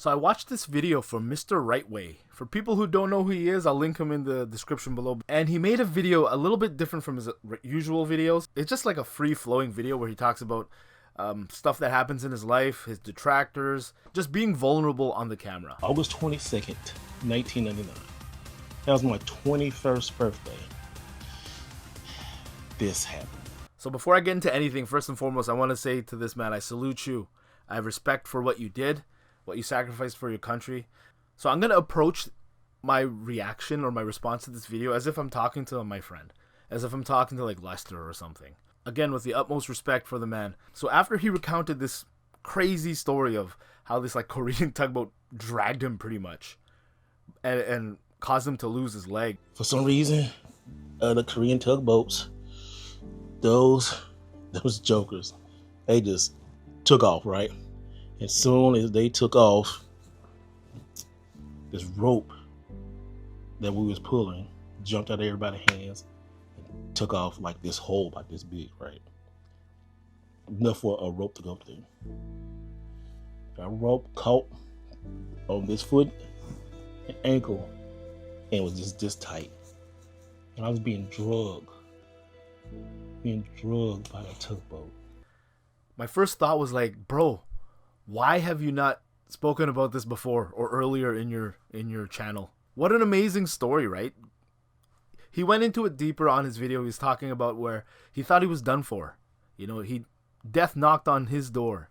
So I watched this video from Mr. Rightway. For people who don't know who he is, I'll link him in the description below. And he made a video a little bit different from his usual videos. It's just like a free-flowing video where he talks about stuff that happens in his life, his detractors, just being vulnerable on the camera. August 22nd, 1999. That was my 21st birthday. This happened. So before I get into anything, first and foremost, I want to say to this man, I salute you. I have respect for what you did, what you sacrificed for your country. So I'm going to approach my reaction or my response to this video as if I'm talking to my friend, as if I'm talking to like Lester or something. Again, with the utmost respect for the man. So after he recounted this crazy story of how this like Korean tugboat dragged him pretty much and caused him to lose his leg. For some reason, the Korean tugboats, those jokers, they just took off, right? As soon as they took off, this rope that we was pulling jumped out of everybody's hands and took off like this hole about this big, right? Enough for a rope to go through. That rope caught on this foot and ankle and was just this tight. And I was being drugged by the tugboat. My first thought was like, bro, why have you not spoken about this before or earlier in your channel? What an amazing story, right? He went into it deeper on his video. He was talking about where he thought he was done for. You know, death knocked on his door.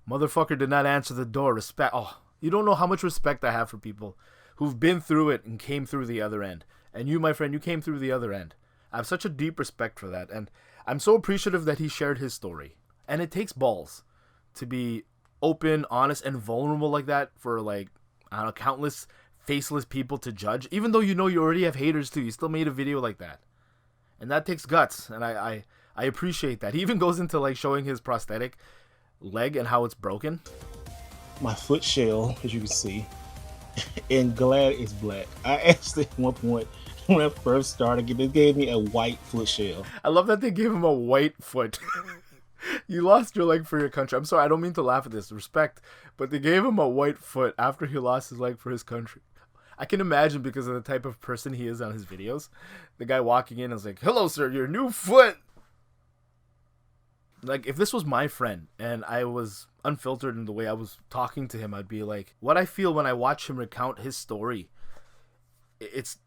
Motherfucker did not answer the door. Respect. Oh, you don't know how much respect I have for people who've been through it and came through the other end. And you, my friend, you came through the other end. I have such a deep respect for that. And I'm so appreciative that he shared his story. And it takes balls to be open, honest, and vulnerable like that for like, I don't know, countless faceless people to judge. Even though you know you already have haters too, you still made a video like that. And that takes guts. And I appreciate that. He even goes into like showing his prosthetic leg and how it's broken. My foot shell, as you can see, and glad it's black. I actually at one point when I first started, they gave me a white foot shell. I love that they gave him a white foot. You lost your leg for your country. I'm sorry, I don't mean to laugh at this. Respect. But they gave him a white foot after he lost his leg for his country. I can imagine because of the type of person he is on his videos. The guy walking in is like, hello, sir, your new foot. Like, if this was my friend and I was unfiltered in the way I was talking to him, I'd be like, what I feel when I watch him recount his story, it's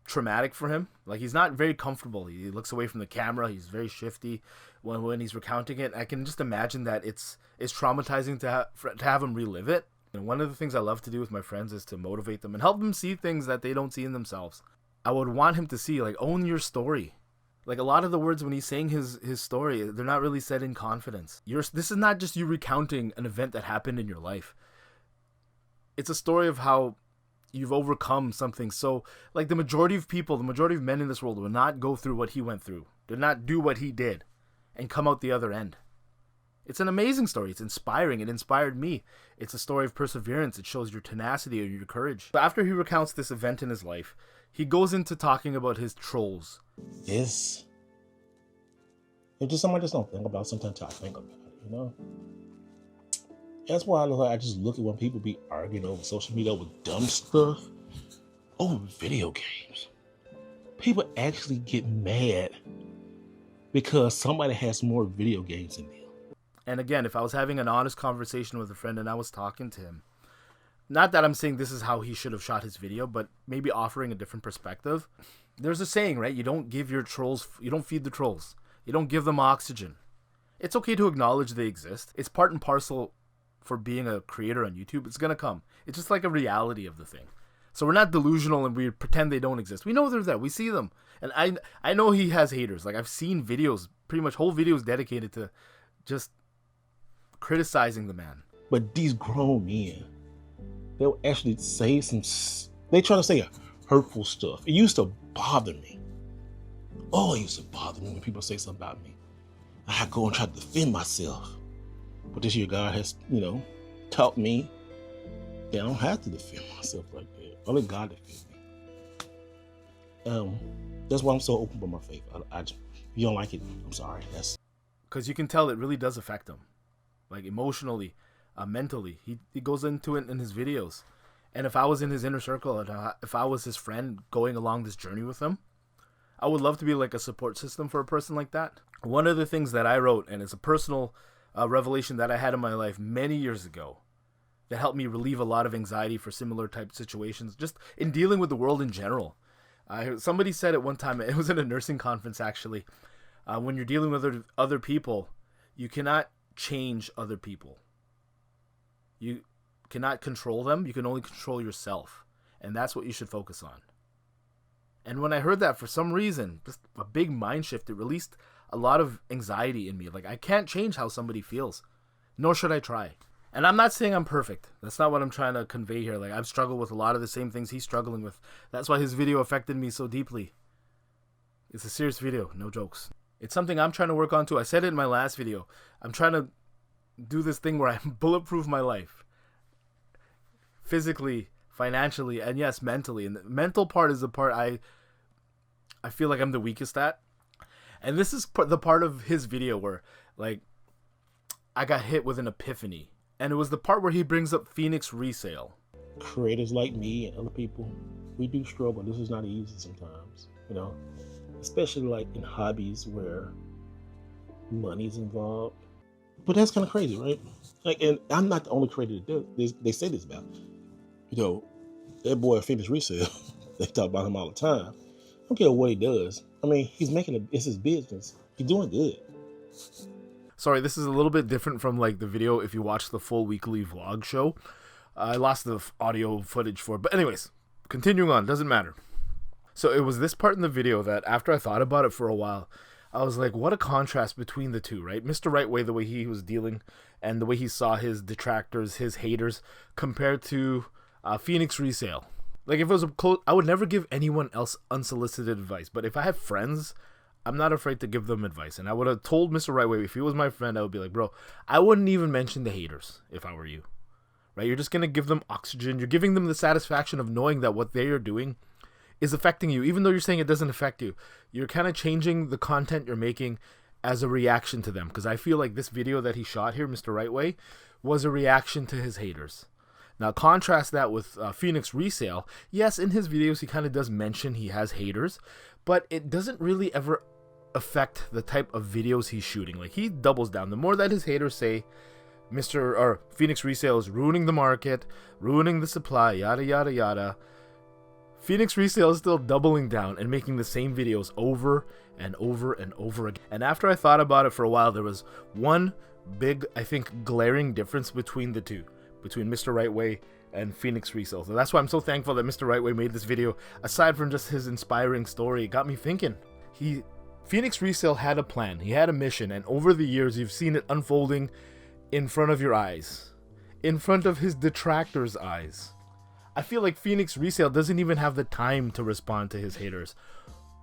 traumatic for him. Like, he's not very comfortable. He looks away from the camera. He's very shifty when he's recounting it. I can just imagine that it's traumatizing to have him relive it. And one of the things I love to do with my friends is to motivate them and help them see things that they don't see in themselves. I would want him to see, like, own your story. Like, a lot of the words when he's saying his story, they're not really said in confidence. This is not just you recounting an event that happened in your life. It's a story of how you've overcome something. So, like, the majority of people, the majority of men in this world will not go through what he went through. Did not do what he did and come out the other end. It's an amazing story. It's inspiring. It inspired me. It's a story of perseverance. It shows your tenacity and your courage. But after he recounts this event in his life, he goes into talking about his trolls. It's just something I just don't think about. Sometimes I think about it, you know? That's why I just look at when people be arguing over social media over dumb stuff, over video games. People actually get mad because somebody has more video games than them. And again, if I was having an honest conversation with a friend and I was talking to him, not that I'm saying this is how he should have shot his video, but maybe offering a different perspective. There's a saying, right? You don't give your trolls, you don't feed the trolls. You don't give them oxygen. It's okay to acknowledge they exist. It's part and parcel for being a creator on YouTube. It's going to come. It's just like a reality of the thing. So we're not delusional and we pretend they don't exist. We know they're there. We see them. And I know he has haters. Like, I've seen videos, pretty much whole videos dedicated to just criticizing the man. But these grown men, they'll actually say they try to say hurtful stuff. It used to bother me. Oh, it used to bother me when people say something about me. I go and try to defend myself. But this year, God has, taught me that I don't have to defend myself like that. Only God defends me. That's why I'm so open about my faith. If you don't like it, I'm sorry. That's because you can tell it really does affect him, like emotionally. mentally. He goes into it in his videos. And if I was in his inner circle, and if I was his friend going along this journey with him, I would love to be like a support system for a person like that. One of the things that I wrote, and it's a personal revelation that I had in my life many years ago, that helped me relieve a lot of anxiety for similar type situations, just in dealing with the world in general. Somebody said it one time, it was in a nursing conference actually, when you're dealing with other people, you cannot change other people. You cannot control them, you can only control yourself. And that's what you should focus on. And when I heard that, for some reason, just a big mind shift, it released a lot of anxiety in me. Like, I can't change how somebody feels, nor should I try. And I'm not saying I'm perfect. That's not what I'm trying to convey here. Like, I've struggled with a lot of the same things he's struggling with. That's why his video affected me so deeply. It's a serious video, no jokes. It's something I'm trying to work on too. I said it in my last video. I'm trying to do this thing where I bulletproof my life. Physically, financially, and yes, mentally. And the mental part is the part I feel like I'm the weakest at. And this is the part of his video where, like, I got hit with an epiphany. And it was the part where he brings up Phoenix resale. Creators like me and other people, we do struggle. This is not easy sometimes, you know, especially like in hobbies where money's involved. But that's kind of crazy, right? Like, and I'm not the only creator that does this. They say this about, you know, that boy Phoenix resale. They talk about him all the time. I don't care what he does. I mean, he's making it's his business. He's doing good. Sorry, this is a little bit different from like the video if you watch the full weekly vlog show. I lost the audio footage for it. But anyways, continuing on, doesn't matter. So it was this part in the video that after I thought about it for a while, I was like, what a contrast between the two, right? Mr. Right Way, the way he was dealing and the way he saw his detractors, his haters, compared to Phoenix resale. Like, if it was a close, I would never give anyone else unsolicited advice. But if I have friends, I'm not afraid to give them advice. And I would have told Mr. Right Way, if he was my friend, I would be like, bro, I wouldn't even mention the haters if I were you. Right? You're just going to give them oxygen. You're giving them the satisfaction of knowing that what they are doing is affecting you. Even though you're saying it doesn't affect you, you're kind of changing the content you're making as a reaction to them. Because I feel like this video that he shot here, Mr. Right Way, was a reaction to his haters. Now, contrast that with Phoenix resale. Yes, in his videos, he kind of does mention he has haters, but it doesn't really ever affect the type of videos he's shooting. Like, he doubles down. The more that his haters say Phoenix resale is ruining the market, ruining the supply, yada yada yada, Phoenix resale is still doubling down and making the same videos over and over and over again. And after I thought about it for a while, there was one big, I think, glaring difference between the two, between Mr. Right Way and Phoenix resale. So that's why I'm so thankful that Mr. Right Way made this video. Aside from just his inspiring story, it got me thinking. Phoenix resale had a plan, he had a mission, and over the years you've seen it unfolding in front of your eyes, in front of his detractors' eyes. I feel like Phoenix resale doesn't even have the time to respond to his haters.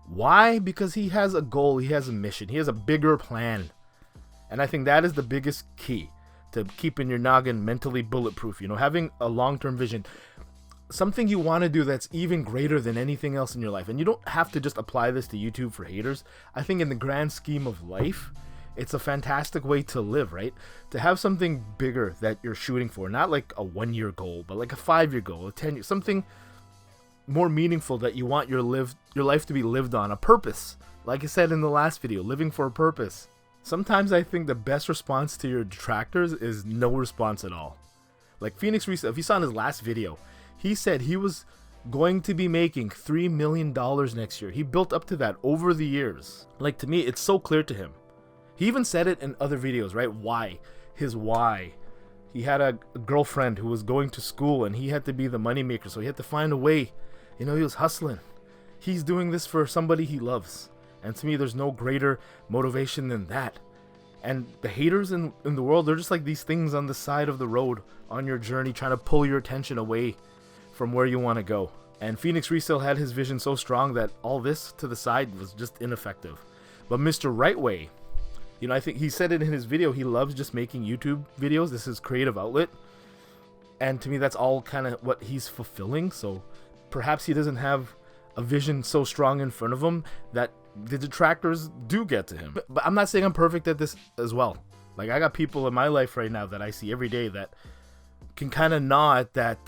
Why? Because he has a goal, he has a mission, he has a bigger plan. And I think that is the biggest key to keeping your noggin mentally bulletproof, you know, having a long-term vision, something you want to do that's even greater than anything else in your life. And you don't have to just apply this to YouTube for haters. I think in the grand scheme of life, it's a fantastic way to live, right? To have something bigger that you're shooting for, not like a 1-year goal, but like a 5-year goal, a 10-year, something more meaningful that you want your life to be lived on, a purpose. Like I said in the last video, living for a purpose. Sometimes I think the best response to your detractors is no response at all. Like Phoenix resale, if you saw in his last video, he said he was going to be making $3 million next year. He built up to that over the years. Like, to me, it's so clear to him. He even said it in other videos, right? Why? His why. He had a girlfriend who was going to school and he had to be the moneymaker, so he had to find a way. You know, he was hustling. He's doing this for somebody he loves. And to me, there's no greater motivation than that. And the haters in the world, they're just like these things on the side of the road on your journey, trying to pull your attention away from where you want to go. And Phoenix resale had his vision so strong that all this to the side was just ineffective. But Mr. Right Way, you know, I think he said it in his video, he loves just making YouTube videos. This is creative outlet. And to me, that's all kind of what he's fulfilling. So perhaps he doesn't have a vision so strong in front of him that the detractors do get to him. But I'm not saying I'm perfect at this as well. Like, I got people in my life right now that I see every day that can kind of gnaw at that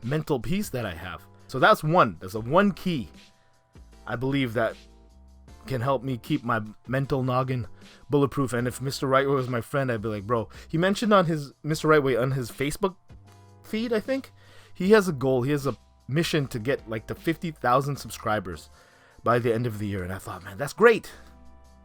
mental peace that I have. So that's one. There's a one key, I believe, that can help me keep my mental noggin bulletproof. And if Mr. Rightway was my friend, I'd be like, bro, he mentioned on his Mr. Rightway on his Facebook feed, I think, he has a goal. He has a mission to get like to 50,000 subscribers by the end of the year. And I thought, man, that's great.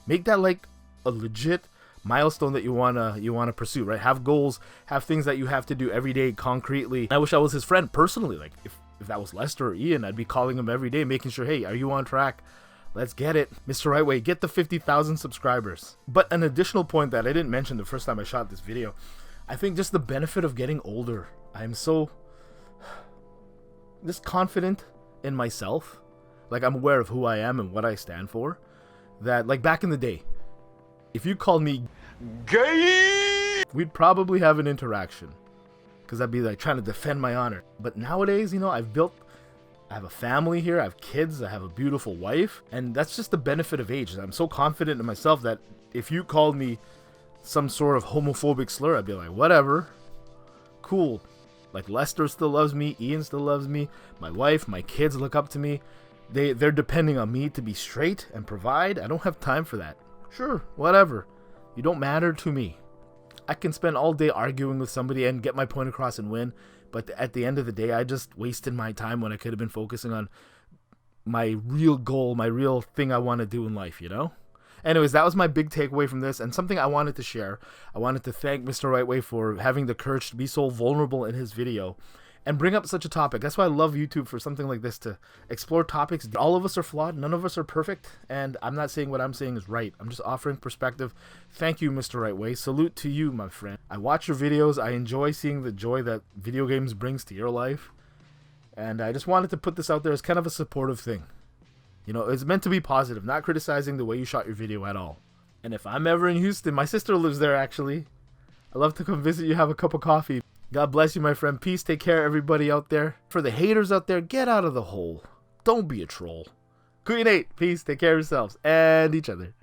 Make that like a legit milestone that you wanna pursue, right? Have goals, have things that you have to do every day concretely. I wish I was his friend personally. Like if that was Lester or Ian, I'd be calling him every day, making sure, hey, are you on track? Let's get it. Mr. Rightway, get the 50,000 subscribers. But an additional point that I didn't mention the first time I shot this video, I think just the benefit of getting older. I'm so just confident in myself. Like, I'm aware of who I am and what I stand for. That, like, back in the day, if you called me gay, we'd probably have an interaction. Because I'd be, like, trying to defend my honor. But nowadays, you know, I have a family here, I have kids, I have a beautiful wife. And that's just the benefit of age. I'm so confident in myself that if you called me some sort of homophobic slur, I'd be like, whatever. Cool. Like, Lester still loves me, Ian still loves me, my wife, my kids look up to me. They're depending on me to be straight and provide. I don't have time for that. Sure, whatever. You don't matter to me. I can spend all day arguing with somebody and get my point across and win, but at the end of the day, I just wasted my time when I could have been focusing on my real goal, my real thing I want to do in life, you know? Anyways, that was my big takeaway from this, and something I wanted to share. I wanted to thank Mr. Rightway for having the courage to be so vulnerable in his video and bring up such a topic. That's why I love YouTube, for something like this, to explore topics. All of us are flawed. None of us are perfect. And I'm not saying what I'm saying is right. I'm just offering perspective. Thank you, Mr. Rightway. Salute to you, my friend. I watch your videos. I enjoy seeing the joy that video games brings to your life. And I just wanted to put this out there as kind of a supportive thing. You know, it's meant to be positive, not criticizing the way you shot your video at all. And if I'm ever in Houston, my sister lives there, actually. I'd love to come visit you, have a cup of coffee. God bless you, my friend. Peace. Take care, everybody out there. For the haters out there, get out of the hole. Don't be a troll. Queen 8. Peace. Take care of yourselves and each other.